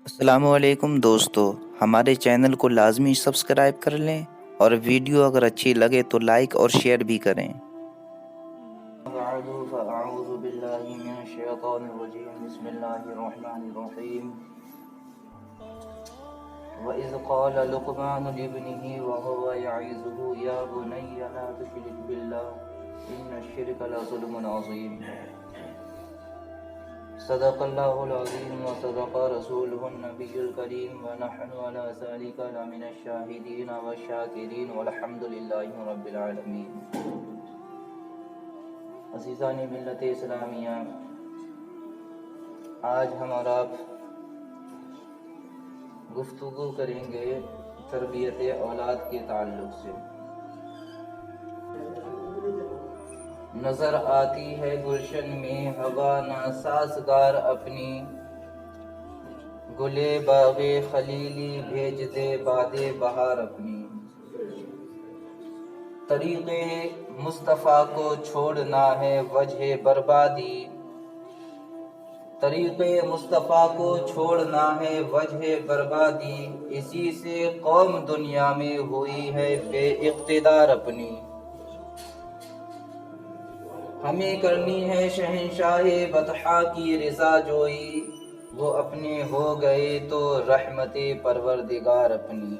السلام علیکم دوستو، ہمارے چینل کو لازمی سبسکرائب کر لیں اور ویڈیو اگر اچھی لگے تو لائک اور شیئر بھی کریں۔ فاعوذ باللہ من الشیطان الرجیم، بسم اللہ الرحمن الرحیم۔ وَإِذْ قَالَ لُقْمَانُ لِابْنِهِ وَهُوَ يَعِظُهُ يَا بُنَيَّ لَا تُشْرِكْ بِاللَّهِ إِنَّ الشِّرْكَ لَظُلْمٌ عَظِيمٌ۔ صدق اللہ العظیم وصدق رسولہ النبی الکریم ونحن علی ذلک لمن الشاہدین والشاکرین والحمد للہ رب العالمین۔ عزیزان ملت اسلامیہ، آج ہم اور آپ گفتگو کریں گے تربیت اولاد کے تعلق سے۔ نظر آتی ہے گلشن میں ہوا ناسازگار اپنی، گلے باغے خلیلی بھیج دے باد بہار اپنی۔ طریق مصطفیٰ کو چھوڑنا ہے وجہ بربادی، طریق مصطفیٰ کو چھوڑنا ہے وجہ بربادی، اسی سے قوم دنیا میں ہوئی ہے بے اقتدار اپنی۔ ہمیں کرنی ہے شہنشاہ بطحا کی رضا جوئی، وہ اپنے ہو گئے تو رحمت پروردگار اپنی۔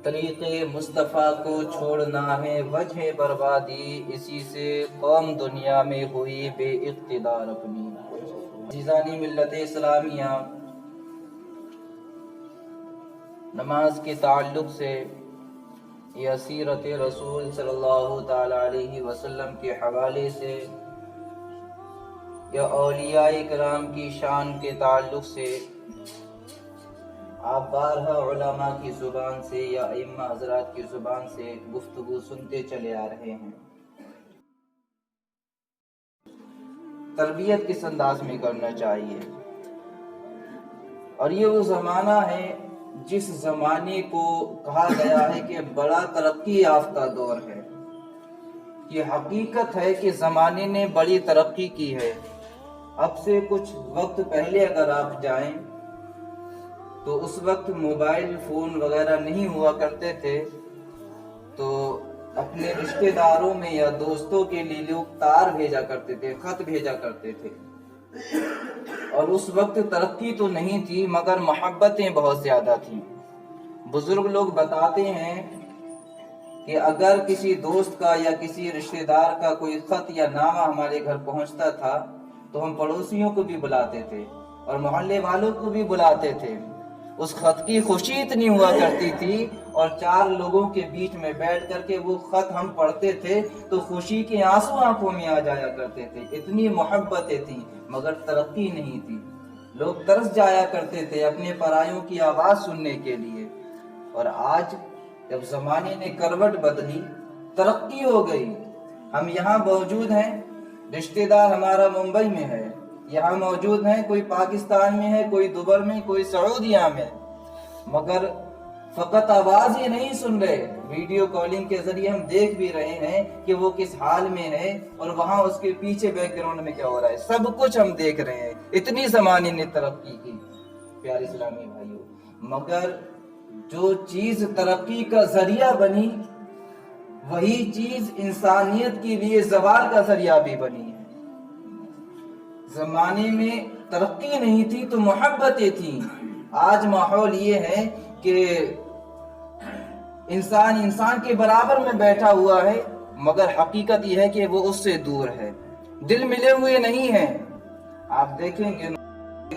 طریق مصطفیٰ کو چھوڑنا ہے وجہ بربادی، اسی سے قوم دنیا میں ہوئی بے اقتدار اپنی۔ عزیزانی ملت اسلامیہ، نماز کے تعلق سے یا سیرت رسول صلی اللہ تعالی علیہ وسلم کے حوالے سے یا اولیاء کرام کی شان کے تعلق سے آپ بارہا علماء کی زبان سے یا ائمہ حضرات کی زبان سے گفتگو سنتے چلے آ رہے ہیں۔ تربیت کس انداز میں کرنا چاہیے، اور یہ وہ زمانہ ہے جس زمانے کو کہا گیا ہے کہ بڑا ترقی یافتہ دور ہے۔ یہ حقیقت ہے کہ زمانے نے بڑی ترقی کی ہے۔ اب سے کچھ وقت پہلے اگر آپ جائیں تو اس وقت موبائل فون وغیرہ نہیں ہوا کرتے تھے، تو اپنے رشتہ داروں میں یا دوستوں کے لیے لوگ تار بھیجا کرتے تھے، خط بھیجا کرتے تھے، اور اس وقت ترقی تو نہیں تھی مگر محبتیں بہت زیادہ تھیں۔ بزرگ لوگ بتاتے ہیں کہ اگر کسی دوست کا یا کسی رشتہ دار کا کوئی خط یا نامہ ہمارے گھر پہنچتا تھا تو ہم پڑوسیوں کو بھی بلاتے تھے اور محلے والوں کو بھی بلاتے تھے۔ اس خط کی خوشی اتنی ہوا کرتی تھی، اور چار لوگوں کے بیچ میں بیٹھ کر کے وہ خط ہم پڑھتے تھے تو خوشی کے آنسو آنکھوں میں آ جایا کرتے تھے۔ اتنی محبتیں تھیں مگر ترقی نہیں تھی۔ لوگ ترس جایا کرتے تھے اپنے پرایوں کی آواز سننے کے لیے، اور آج جب زمانے نے کروٹ بدلی، ترقی ہو گئی، ہم یہاں موجود ہیں، رشتہ دار ہمارا ممبئی میں ہے، یہاں موجود ہیں، کوئی پاکستان میں ہے، کوئی دبئی میں، کوئی سعودیہ میں، مگر فقط آواز ہی نہیں سن رہے، ویڈیو کالنگ کے ذریعے ہم دیکھ بھی رہے ہیں کہ وہ کس حال میں ہے اور وہاں اس کے پیچھے بیک گراؤنڈ میں کیا ہو رہا ہے، سب کچھ ہم دیکھ رہے ہیں۔ اتنی زمانے نے ترقی کی پیارے اسلامی بھائیوں، مگر جو چیز ترقی کا ذریعہ بنی وہی چیز انسانیت کے لیے زوال کا ذریعہ بھی بنی ہے۔ زمانے میں ترقی نہیں تھی تو محبتیں تھیں، آج ماحول یہ ہے کہ انسان کے برابر میں بیٹھا ہوا ہے مگر حقیقت یہ ہے کہ وہ اس سے دور ہے، دل ملے ہوئے نہیں ہیں۔ آپ دیکھیں گے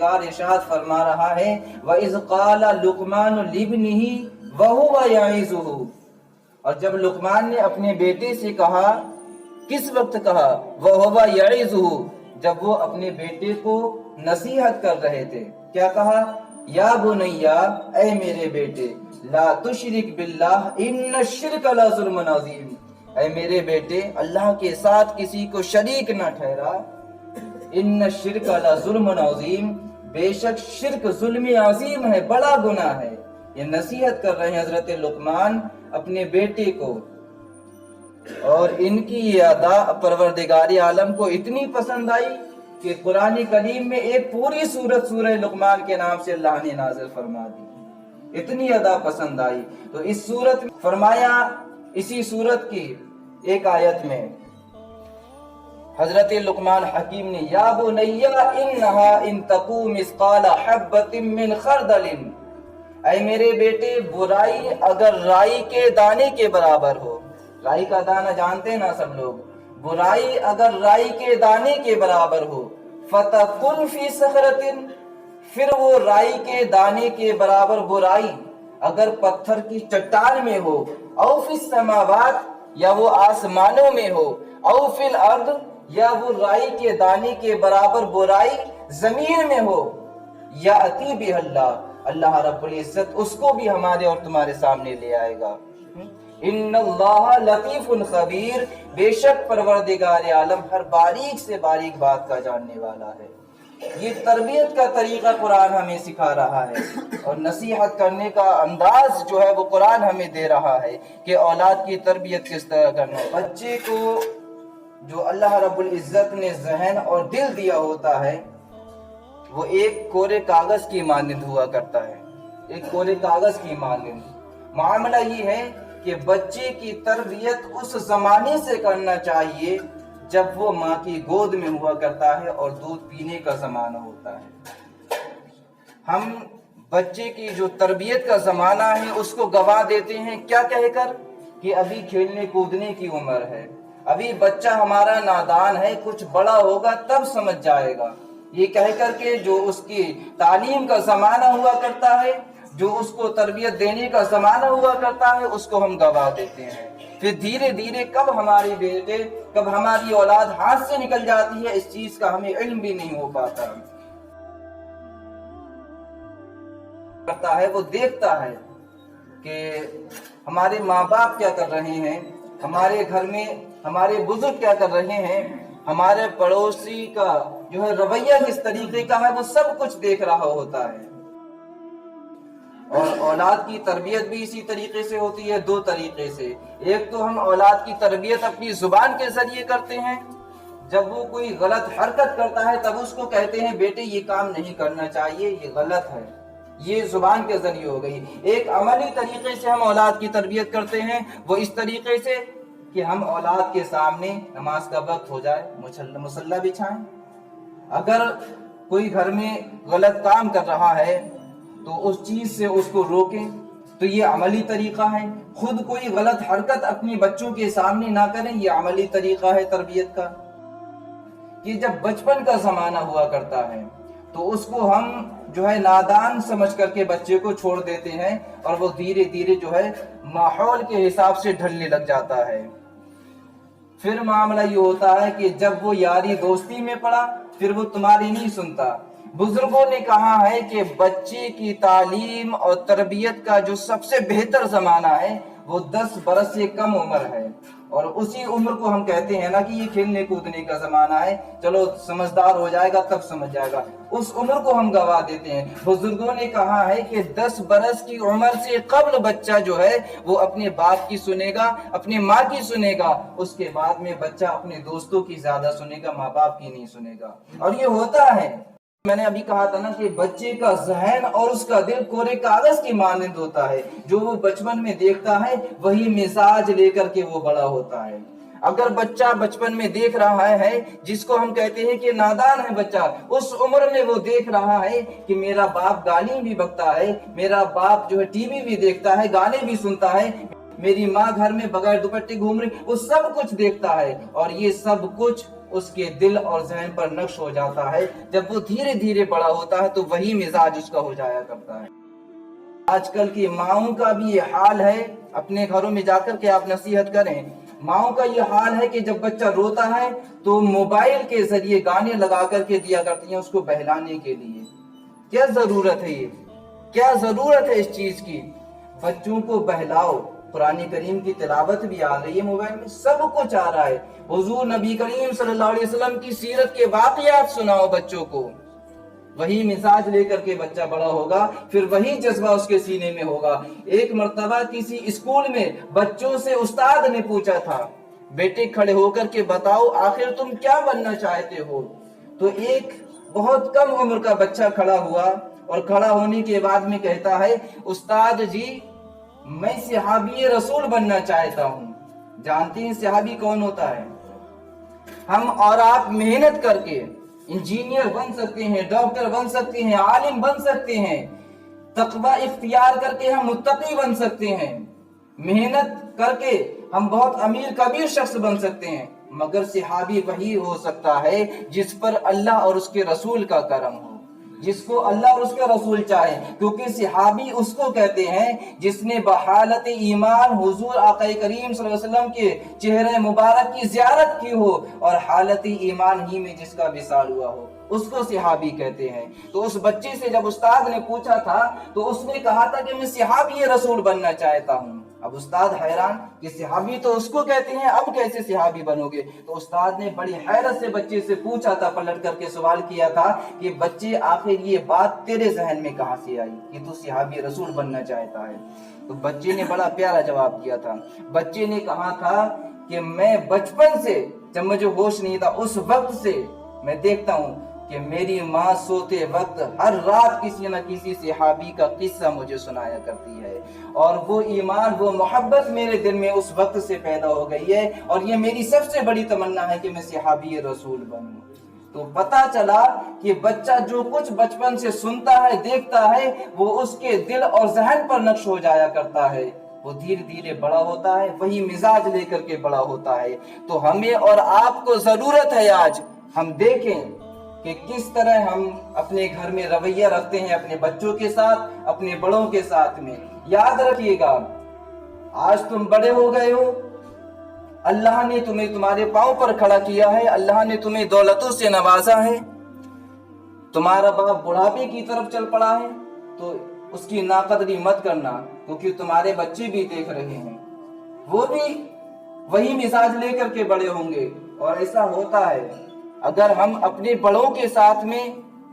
ارشاد فرما رہا ہے وَإِذْ قَالَ لُقْمَانُ لِابْنِهِ وَهُوَ يَعِظُهُ، اور جب لقمان نے اپنے بیٹے سے کہا، کس وقت کہا؟ وَهُوَ يَعِظُهُ، جب وہ اپنے بیٹے کو نصیحت کر رہے تھے، کیا کہا؟ یا بنیا، اے میرے بیٹے، لا تشرک باللہ ان الشرک لظلم عظیم، اے میرے بیٹے اللہ کے ساتھ کسی کو شریک نہ ٹھہرا، ان الشرک لظلم عظیم، بے شک شرک ظلم عظیم ہے، بڑا گناہ ہے۔ یہ نصیحت کر رہے ہیں حضرت لقمان اپنے بیٹے کو، اور ان کی یہ ادا پروردگار عالم کو اتنی پسند آئی کہ قرآن کریم میں ایک پوری سورت سورہ لقمان کے نام سے اللہ نے نازل فرما دی، اتنی ادا پسند آئی۔ تو اس سورت میں فرمایا، اسی سورت کی ایک آیت میں حضرت لقمان حکیم نے یا بنی انہا ان تقو مثقال حبۃ من خردل، اے میرے بیٹے برائی اگر رائی کے دانے کے برابر ہو، رائی کا دانہ جانتے ہیں نا سب لوگ، برائی اگر رائی کے دانے کے برابر ہو، فتکن فی صخرۃ، پھر وہ رائی کے دانے کے برابر برائی اگر پتھر کی چٹان میں ہو، او فی السماوات، یا وہ آسمانوں میں ہو، او فی الارض، یا وہ رائی کے دانے کے برابر برائی زمین میں ہو، یا اتی بہ اللہ، اللہ رب العزت اس کو بھی ہمارے اور تمہارے سامنے لے آئے گا۔ ان اللہ لطیف خبیر، بے شک پروردگار عالم ہر باریک سے باریک بات کا جاننے والا ہے۔ یہ تربیت کا طریقہ قرآن ہمیں سکھا رہا ہے، اور نصیحت کرنے کا انداز جو ہے وہ قرآن ہمیں دے رہا ہے کہ اولاد کی تربیت کس طرح کرنا ہے۔ بچے کو جو اللہ رب العزت نے ذہن اور دل دیا ہوتا ہے وہ ایک کورے کاغذ کی مانند ہوا کرتا ہے، ایک کورے کاغذ کی مانند۔ معاملہ یہ ہے کہ بچے کی تربیت اس زمانے سے کرنا چاہیے جب وہ ماں کی گود میں ہوا کرتا ہے اور دودھ پینے کا زمانہ ہوتا ہے۔ ہم بچے کی جو تربیت کا زمانہ ہے اس کو گوا دیتے ہیں کیا کہہ کر کہ ابھی کھیلنے کودنے کی عمر ہے، ابھی بچہ ہمارا نادان ہے، کچھ بڑا ہوگا تب سمجھ جائے گا، یہ کہہ کر کے جو اس کی تعلیم کا زمانہ ہوا کرتا ہے، جو اس کو تربیت دینے کا زمانہ ہوا کرتا ہے، اس کو ہم گوا دیتے ہیں۔ پھر دھیرے دھیرے کب ہماری بیٹے، کب ہماری اولاد ہاتھ سے نکل جاتی ہے اس چیز کا ہمیں علم بھی نہیں ہو پاتا ہے۔ وہ دیکھتا ہے کہ ہمارے ماں باپ کیا کر رہے ہیں، ہمارے گھر میں ہمارے بزرگ کیا کر رہے ہیں، ہمارے پڑوسی کا جو ہے رویہ کس طریقے کا ہے، وہ سب کچھ دیکھ رہا ہوتا ہے۔ اور اولاد کی تربیت بھی اسی طریقے سے ہوتی ہے، دو طریقے سے۔ ایک تو ہم اولاد کی تربیت اپنی زبان کے ذریعے کرتے ہیں، جب وہ کوئی غلط حرکت کرتا ہے تب اس کو کہتے ہیں بیٹے یہ کام نہیں کرنا چاہیے، یہ غلط ہے، یہ زبان کے ذریعے ہو گئی۔ ایک عملی طریقے سے ہم اولاد کی تربیت کرتے ہیں، وہ اس طریقے سے کہ ہم اولاد کے سامنے نماز کا وقت ہو جائے مصلی بچھائیں، اگر کوئی گھر میں غلط کام کر رہا ہے تو اس چیز سے اس کو روکیں، تو یہ عملی طریقہ ہے۔ خود کوئی غلط حرکت اپنی بچوں کے سامنے نہ کریں، یہ عملی طریقہ ہے تربیت کا۔ کہ جب بچپن کا زمانہ ہوا کرتا ہے تو اس کو ہم جو ہے نادان سمجھ کر کے بچے کو چھوڑ دیتے ہیں، اور وہ دھیرے دھیرے جو ہے ماحول کے حساب سے ڈھلنے لگ جاتا ہے۔ پھر معاملہ یہ ہوتا ہے کہ جب وہ یاری دوستی میں پڑا پھر وہ تمہاری نہیں سنتا۔ بزرگوں نے کہا ہے کہ بچے کی تعلیم اور تربیت کا جو سب سے بہتر زمانہ ہے وہ 10 برس سے کم عمر ہے، اور اسی عمر کو ہم کہتے ہیں نا کہ یہ کھیلنے کودنے کا زمانہ ہے، چلو سمجھدار ہو جائے گا تب سمجھ جائے گا، اس عمر کو ہم گوا دیتے ہیں۔ بزرگوں نے کہا ہے کہ 10 برس کی عمر سے قبل بچہ جو ہے وہ اپنے باپ کی سنے گا، اپنی ماں کی سنے گا، اس کے بعد میں بچہ اپنے دوستوں کی زیادہ سنے گا، ماں باپ کی نہیں سنے گا۔ اور یہ ہوتا ہے، میں نے ابھی کہا تھا نا کہ بچے کا ذہن اور اس کا دل کورے کاغذ کی مانند ہوتا ہے، جو وہ بچپن میں دیکھتا ہے وہی مزاج لے کر کے وہ بڑا ہوتا ہے۔ اگر بچہ بچپن میں دیکھ رہا ہے جس کو ہم کہتے ہیں کہ نادان ہے بچہ، اس عمر میں وہ دیکھ رہا ہے کہ میرا باپ گالی بھی بکتا ہے، میرا باپ جو ہے ٹی وی بھی دیکھتا ہے، گانے بھی سنتا ہے، میری ماں گھر میں بغیر دوپٹے گھوم رہی، وہ سب کچھ دیکھتا ہے، اور یہ سب کچھ اس کے دل اور ذہن پر نقش ہو جاتا ہے۔ جب وہ دھیرے دھیرے بڑا ہوتا ہے تو وہی مزاج اس کا ہو جایا کرتا ہے۔ آج کل کی ماؤں کا بھی یہ حال ہے، اپنے گھروں میں جا کر کے آپ نصیحت کریں، ماؤں کا یہ حال ہے کہ جب بچہ روتا ہے تو موبائل کے ذریعے گانے لگا کر کے دیا کرتی ہیں اس کو بہلانے کے لیے۔ کیا ضرورت ہے، یہ کیا ضرورت ہے اس چیز کی؟ بچوں کو بہلاؤ، قرآن کریم کی تلاوت بھی آ رہی ہے، موبائل میں سب کچھ آ رہا ہے، حضور نبی کریم صلی اللہ علیہ وسلم کی سیرت کے واقعات سناؤ بچوں کو، وہی مزاج لے کر کے بچہ بڑا ہوگا، پھر وہی جذبہ اس کے سینے میں ہوگا۔ ایک مرتبہ کسی اسکول میں بچوں سے استاد نے پوچھا تھا بیٹے کھڑے ہو کر کے بتاؤ آخر تم کیا بننا چاہتے ہو؟ تو ایک بہت کم عمر کا بچہ کھڑا ہوا اور کھڑا ہونے کے بعد میں کہتا ہے استاد جی میں صحابی رسول بننا چاہتا ہوں۔ جانتے ہیں صحابی کون ہوتا ہے؟ ہم اور آپ محنت کر کے انجینئر بن سکتے ہیں، ڈاکٹر بن سکتے ہیں، عالم بن سکتے ہیں، تقوی اختیار کر کے ہم متقی بن سکتے ہیں، محنت کر کے ہم بہت امیر کبیر شخص بن سکتے ہیں، مگر صحابی وہی ہو سکتا ہے جس پر اللہ اور اس کے رسول کا کرم ہو، جس کو اللہ اور اس کے رسول چاہے، کیونکہ صحابی اس کو کہتے ہیں جس نے بحالت ایمان حضور آقا کریم صلی اللہ علیہ وسلم کے چہرے مبارک کی زیارت کی ہو اور حالت ایمان ہی میں جس کا وصال ہوا ہو، اس کو صحابی کہتے ہیں۔ تو اس بچے سے جب استاد نے پوچھا تھا تو اس نے کہا تھا کہ میں صحابی رسول بننا چاہتا ہوں۔ اب استاد حیران کہ صحابی تو اس کو کہتے ہیں، اب کیسے صحابی بنو گے؟ تو استاد نے بڑی حیرت سے بچے سے پوچھا تھا، پلٹ کر کے سوال کیا تھا کہ بچے آخر یہ بات تیرے ذہن میں کہاں سے آئی کہ تو صحابی رسول بننا چاہتا ہے؟ تو بچے نے بڑا پیارا جواب دیا تھا۔ بچے نے کہا تھا کہ میں بچپن سے جب مجھے ہوش نہیں تھا اس وقت سے میں دیکھتا ہوں کہ میری ماں سوتے وقت ہر رات کسی نہ کسی صحابی کا قصہ مجھے سنایا کرتی ہے، اور وہ ایمان وہ محبت میرے دل میں اس وقت سے پیدا ہو گئی ہے، اور یہ میری سب سے بڑی تمنا ہے کہ میں صحابی رسول بنوں۔ تو پتا چلا کہ بچہ جو کچھ بچپن سے سنتا ہے دیکھتا ہے وہ اس کے دل اور ذہن پر نقش ہو جایا کرتا ہے، وہ دھیرے دھیرے بڑا ہوتا ہے، وہی مزاج لے کر کے بڑا ہوتا ہے۔ تو ہمیں اور آپ کو ضرورت ہے آج ہم دیکھیں کہ کس طرح ہم اپنے گھر میں رویہ رکھتے ہیں اپنے بچوں کے ساتھ، اپنے بڑوں کے ساتھ میں۔ یاد رکھیے گا آج تم بڑے ہو گئے ہو، اللہ نے تمہیں تمہارے پاؤں پر کھڑا کیا ہے، اللہ نے تمہیں دولتوں سے نوازا ہے، تمہارا باپ بڑھاپے کی طرف چل پڑا ہے تو اس کی ناقدری مت کرنا، کیونکہ تمہارے بچے بھی دیکھ رہے ہیں، وہ بھی وہی مزاج لے کر کے بڑے ہوں گے۔ اور ایسا ہوتا ہے اگر ہم اپنے بڑوں کے ساتھ میں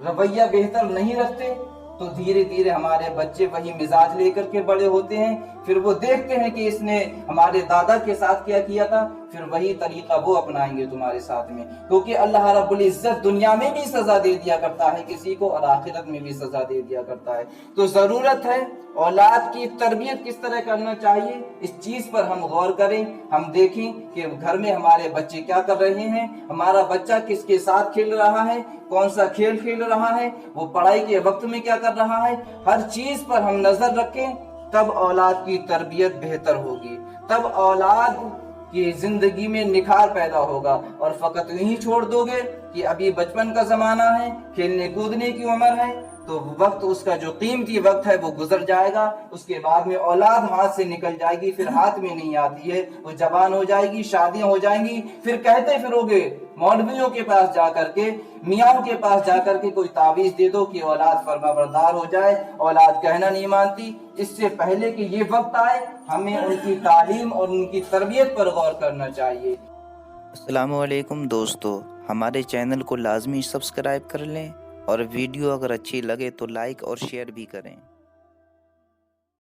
رویہ بہتر نہیں رکھتے تو دھیرے دھیرے ہمارے بچے وہی مزاج لے کر کے بڑے ہوتے ہیں، پھر وہ دیکھتے ہیں کہ اس نے ہمارے دادا کے ساتھ کیا کیا تھا، پھر وہی طریقہ وہ اپنائیں گے تمہارے ساتھ میں، کیونکہ اللہ رب العزت دنیا میں بھی سزا دے دیا کرتا ہے کسی کو اور آخرت میں بھی سزا دے دیا کرتا ہے۔ تو ضرورت ہے اولاد کی تربیت کس طرح کرنا چاہیے، اس چیز پر ہم غور کریں، ہم دیکھیں کہ گھر میں ہمارے بچے کیا کر رہے ہیں، ہمارا بچہ کس کے ساتھ کھیل رہا ہے، کون سا کھیل کھیل رہا ہے، وہ پڑھائی کے وقت میں کیا کر رہا ہے، ہر چیز پر ہم نظر رکھیں، تب اولاد کی تربیت بہتر ہوگی، تب اولاد کی زندگی میں نکھار پیدا ہوگا۔ اور فقط یہی چھوڑ دو گے کہ ابھی بچپن کا زمانہ ہے، کھیلنے کودنے کی عمر ہے، تو وقت اس کا جو قیمتی وقت ہے وہ گزر جائے گا، اس کے بعد میں اولاد ہاتھ سے نکل جائے گی، پھر ہاتھ میں نہیں آتی ہے، وہ جوان ہو جائے گی، شادیاں ہو جائیں گی، پھر کہتے پھرو گے مولویوں کے پاس جا کر کے، میاں کے پاس جا کر کے کوئی تعویذ دے دو کہ اولاد فرما بردار ہو جائے، اولاد کہنا نہیں مانتی۔ اس سے پہلے کہ یہ وقت آئے ہمیں ان کی تعلیم اور ان کی تربیت پر غور کرنا چاہیے۔ السلام علیکم دوستو، ہمارے چینل کو لازمی سبسکرائب کر لیں اور ویڈیو اگر اچھی لگے تو لائک اور شیئر بھی کریں۔